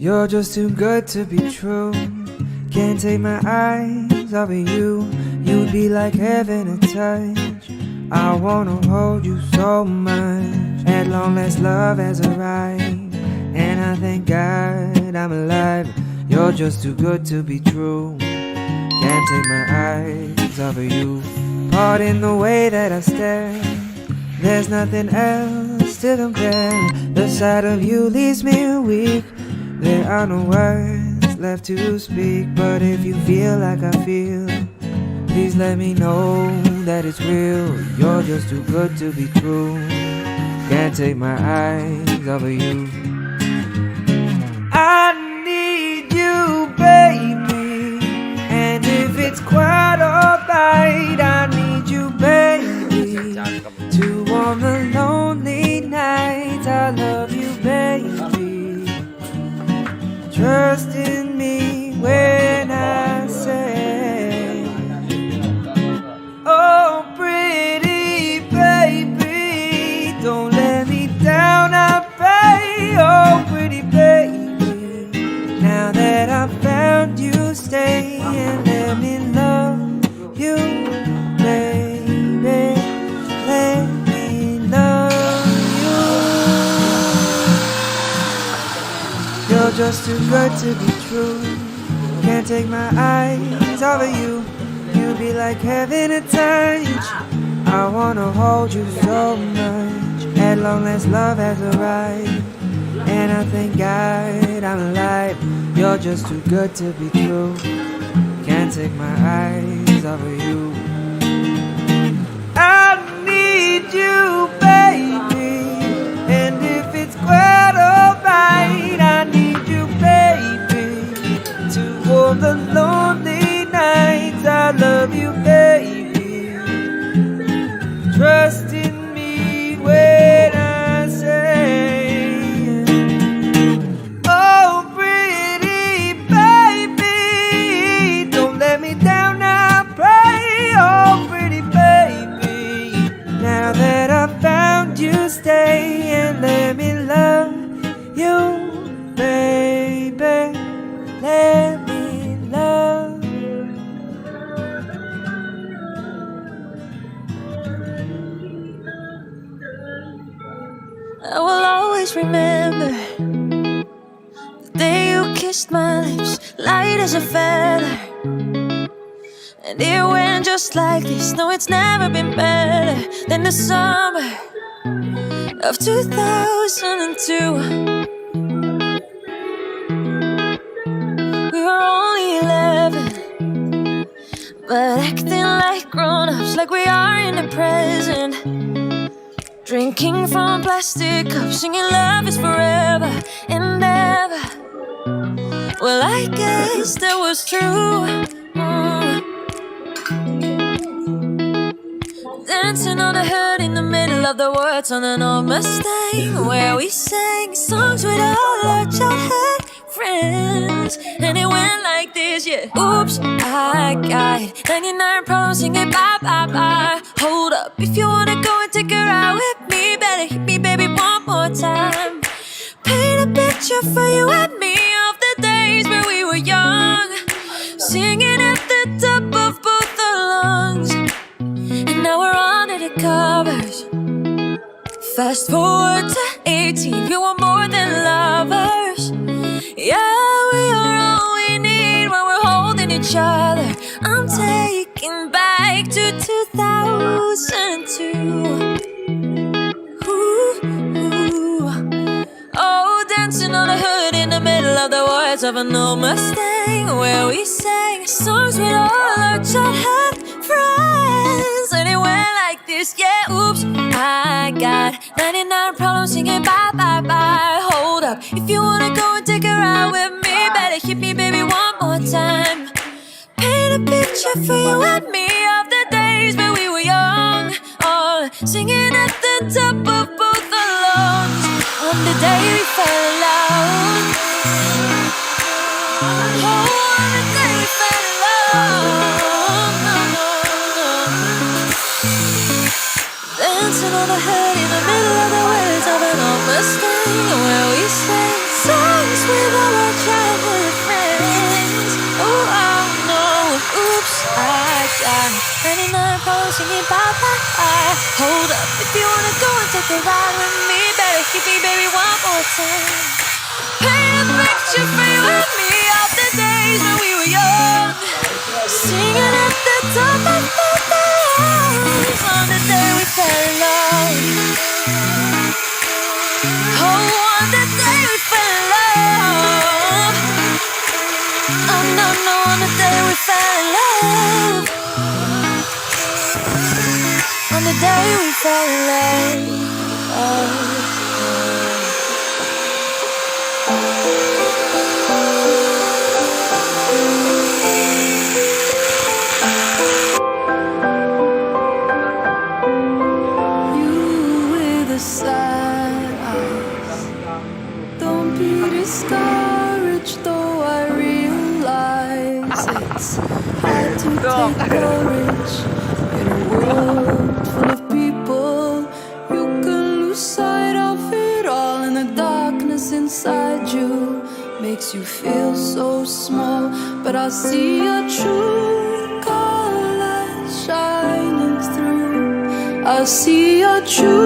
You're just too good to be true. Can't take my eyes off of you. You'd be like heaven to touch. I wanna hold you so much. At long last love has arrived, and I thank God I'm alive. You're just too good to be true. Can't take my eyes off of you. Pardon the way that I stare. There's nothing else to compare. The sight of you leaves me weak. There are no words left to speak. But if you feel like I feel, please let me know that it's real. You're just too good to be true. Can't take my eyes off of you. I need you, baby. And if it's quite alright, I need you, baby, to warm the lonely nights. I love you, baby. Trust in me when I say, oh, pretty baby, don't let me down, I pray. Oh, pretty baby, now that I've found you, stay and let me love you, baby. Let me love you. You're just too good to be true. Can't take my eyes off of you. You'd be like heaven to touch. I wanna hold you so much. At long last love has arrived, and I thank God I'm alive. You're just too good to be true. Can't take my eyes off of you. I need you, baby. And if it's quite alright, I need you, baby, to warm the lonely nights. I love you, baby. Trust in me when I say, oh, pretty baby, don't let me down, I pray. Oh, pretty baby, now that I've found you, stay and let me love you, baby. Let me love. I will always remember the day you kissed my lips, light as a feather. And it went just like this. No, it's never been better than the summer of 2002. We were only 11, but acting like grown-ups, like we are in the present. Drinking from plastic cups, singing love is forever and ever. Well, I guess that was true. Dancing on the hood in the middle of the woods on an old Mustang, where we sang songs with all our childhood friends. And it went like this, yeah. Oops, I got 99 problems singing bye, bye, bye. Hold up, if you wanna go and take a ride with me, better hit me, baby, one more time. Paint a picture for you and me of the days when we were young, singing at the top of both our lungs. And now we're under the covers. Fast forward to 18, we were more than lovers. Yeah, we are all we need when we're holding each other. I'm taking back to 2002. Ooh, ooh. Oh, dancing on the hood in the middle of the woods of an old Mustang, where we sang songs with all our childhood friends. And it went like this, yeah. Oops, I got 99 problems singing bye, bye, bye. Hold up, if you wanna go and take a ride with me, better hit me, baby, one more time. Paint a picture for you and me of the days when we were young, oh, singing at the top of both our lungs on the day we fell in love. Oh, on the day we fell in love. Dancing on the hood in the middle of the woods of an old Mustang, where we sang songs with all our 99 problems singing bye-bye. Hold up, if you wanna go and take a ride with me, better hit me, baby, one more time. Paint a picture for you and me of the days when we were young, singing at the top of our lungs on the day we fell in love. Oh, on the day we fell in love. Oh, no, no, on the day we fell in love. On the day we fell in love. Sad eyes. Don't be discouraged, though I realize it's hard to take courage in a world full of people. You can lose sight of it all, and the darkness inside you makes you feel so small. But I see your true colors shining through. I see your true